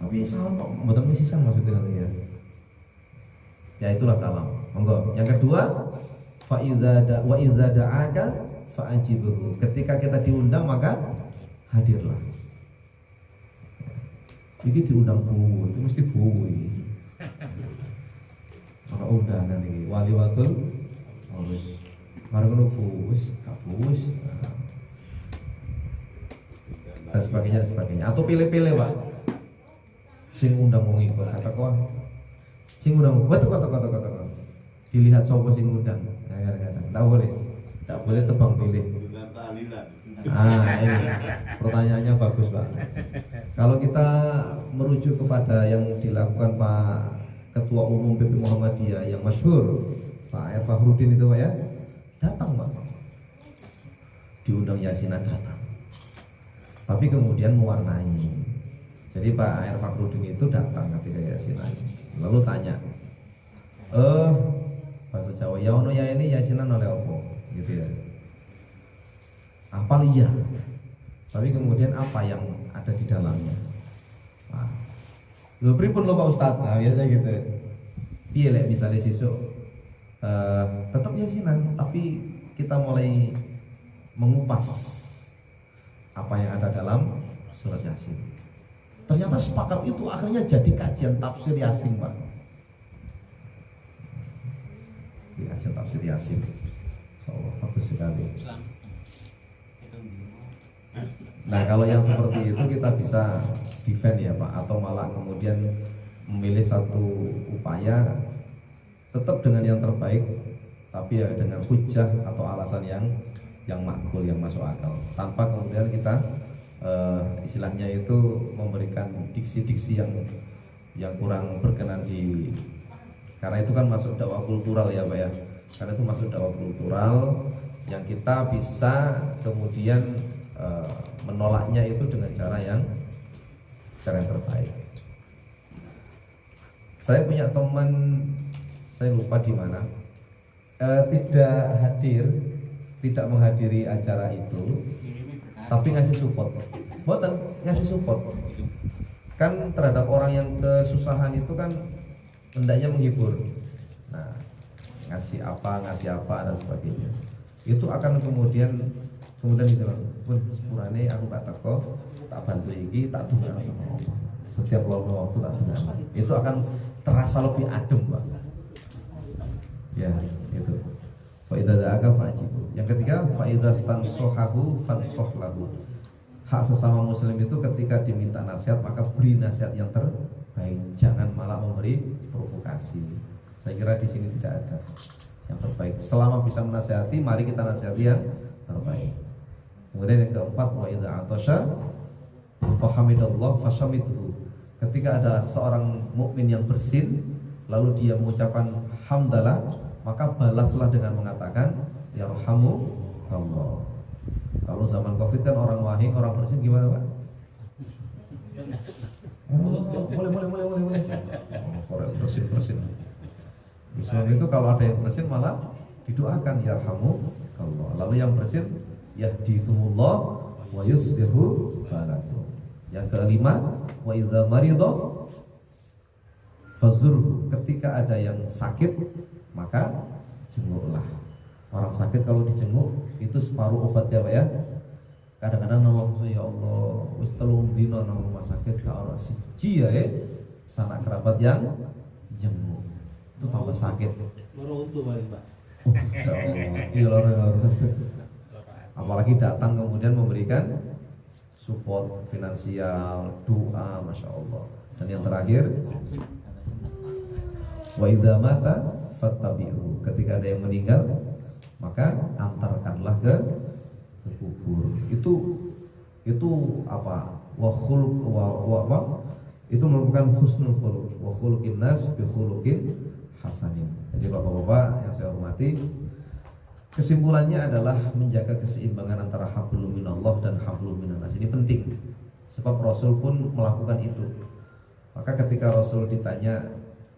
Tapi salam kok betul sisan maksudnya ya. Ya itulah salam. Monggo. Yang kedua, wa idza da'aka fa'ajibhu. Ketika kita diundang maka hadirlah. Iki diundang Bu, itu mesti Bu. Maka undangan iki wali watul wis. Mari ngono Bu, wis gak Bu wis. Dan sebagainya. Atau pilih-pilih, Pak. Sing undang wong iku kata kon. Sing undang kata. Dilihat sapa sing undang. Enggak boleh. Enggak boleh tebang pilih. Ini pertanyaannya bagus, Pak. Kalau kita merujuk kepada yang dilakukan Pak Ketua Umum PP Muhammadiyah yang masyhur, Pak Fakhrudin itu, Pak ya, datang, Pak. Diundang Yasinan datang. Tapi kemudian mewarnai. Jadi Pak Fakhrudin itu datang ketika Yasinan. Lalu tanya, bahasa Jawa, ya ono ya ini Yasinan oleh apa? Gitu ya. Apa iya? Tapi kemudian apa yang ada di dalamnya? Nah, lho pripun lho Pak Ustadz? Nah, biasa gitu. Piye lek misalnya sesuk tetap Yasinan, tapi kita mulai mengupas apa yang ada dalam surat Yasin. Ternyata sepakat itu akhirnya jadi kajian tafsir Yasin, Pak. Kajian tafsir Yasin. Insyaallah bagus sekali. Nah, kalau yang seperti itu kita bisa defend ya, Pak, atau malah kemudian memilih satu upaya tetap dengan yang terbaik, tapi ya dengan hujah atau alasan yang makbul, yang masuk akal, tanpa kemudian kita istilahnya itu memberikan diksi-diksi yang kurang berkenan karena itu kan masuk dakwah kultural ya, Pak ya. Karena itu masuk dakwah kultural yang kita bisa kemudian menolaknya itu dengan cara yang terbaik. Saya punya teman, saya lupa di mana, tidak menghadiri acara itu, tapi ngasih support. Boten ngasih support. Kan terhadap orang yang kesusahan itu kan hendaknya menghibur. Nah, ngasih apa dan sebagainya. Itu akan kemudian dibilang, pun sepurane aku gak teko, tak bantu iki, tak tunggu setiap waktu tak tunggu. Itu akan terasa lebih adem, Pak. Ya, itu. Fa'idza da'aka fa'jibu. Yang ketiga, fa'idza stansohahu fansohlahu. Hak sesama muslim itu ketika diminta nasihat maka beri nasihat yang terbaik, jangan malah memberi provokasi. Saya kira di sini tidak ada yang terbaik. Selama bisa menasihati, mari kita nasihati yang terbaik. Kemudian yang keempat, wa idza atasha fahamidallah fasyamidhu. Ketika ada seorang mukmin yang bersin lalu dia mengucapkan hamdalah, maka balaslah dengan mengatakan yarhamukallah. Kalau zaman Covid kan orang wahing, orang bersin gimana, Pak? Boleh. Orang bersin. Islam itu kalau ada yang bersin malah didoakan yarhamukallah. Lalu yang bersin yahdikumullah wa yuslihu balakum. Yang kelima, wa idza maridha fazurhu. Ketika ada yang sakit maka jenguklah. Orang sakit kalau dijenguk itu separuh obat ya, Pak ya. Kadang-kadang nolong, ya Allah, wis 3 dina nang rumah sakit gak ora siji ya, sanak kerabat yang jenguk. Itu tambah sakit. Loro untu paling, Pak. Iya, loro. Apalagi datang kemudian memberikan support finansial, doa, masya Allah. Dan yang terakhir, wa idza mata fattabi'u. Ketika ada yang meninggal, maka antarkanlah ke kubur. Itu apa? Itu merupakan husnul khuluq. Wa khuluqin nas bi khuluqin hasanin. Jadi Bapak-bapak yang saya hormati, Kesimpulannya adalah menjaga keseimbangan antara hablum minallah dan hablum minannas. Ini penting. Sebab Rasul pun melakukan itu. Maka ketika Rasul ditanya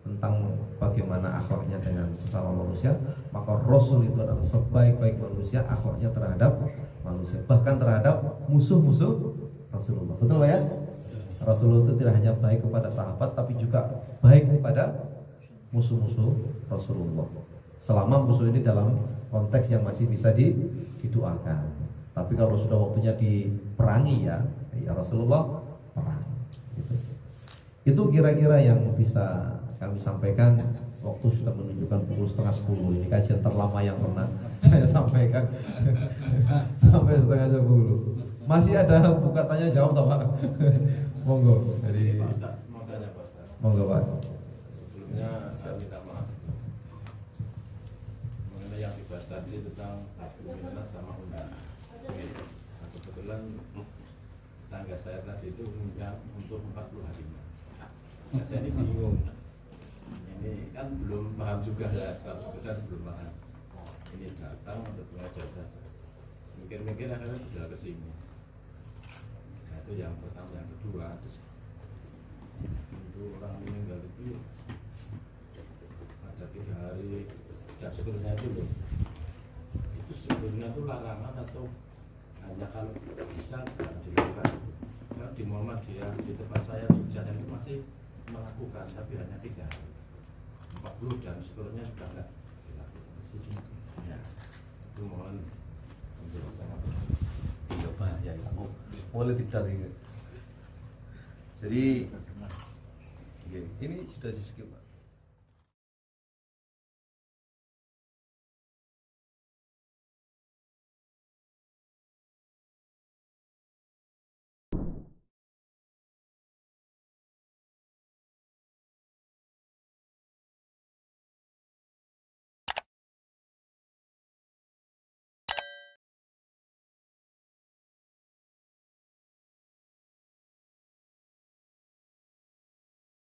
tentang bagaimana akhlaknya dengan sesama manusia, maka Rasul itu adalah sebaik-baik manusia akhlaknya terhadap manusia, bahkan terhadap musuh-musuh Rasulullah. Betul ya? Rasulullah itu tidak hanya baik kepada sahabat, tapi juga baik kepada musuh-musuh Rasulullah. Selama musuh ini dalam konteks yang masih bisa didoakan. Tapi kalau sudah waktunya diperangi ya Rasulullah perang. Itu kira-kira yang bisa kami sampaikan. Waktu sudah menunjukkan pukul 9:30. Ini kajian terlama yang pernah saya sampaikan. Sampai 9:30. Masih ada buka tanya jawab toh Pak? Monggo dari monggo Pak. Sebelumnya saya minta maaf mengenai yang dibahas tadi tentang hablum minannas sama undang. Nah, kebetulan tangga saya tadi itu undang untuk 40 harinya. Nah, saya ini bingung. Ini kan belum paham juga ya, 100% belum paham. Ini datang untuk mengajar saja. Mikir-mikir akhirnya sudah ke sini. Nah, itu yang pertama. Yang kedua, untuk orang meninggal itu ada 3 hari dan sebenarnya itu loh, itu sebenarnya itu larangan atau hanya kalau bisa dilakukan. Kalau di Muhammadiyah di tempat saya Jogja itu masih melakukan, tapi hanya 3 hari. 40 dan sebenarnya sudah enggak dilakukan. Ya, itu mohon penjelasan. Iya Pak, ya boleh tidak ini. Jadi ini sudah di skip Pak.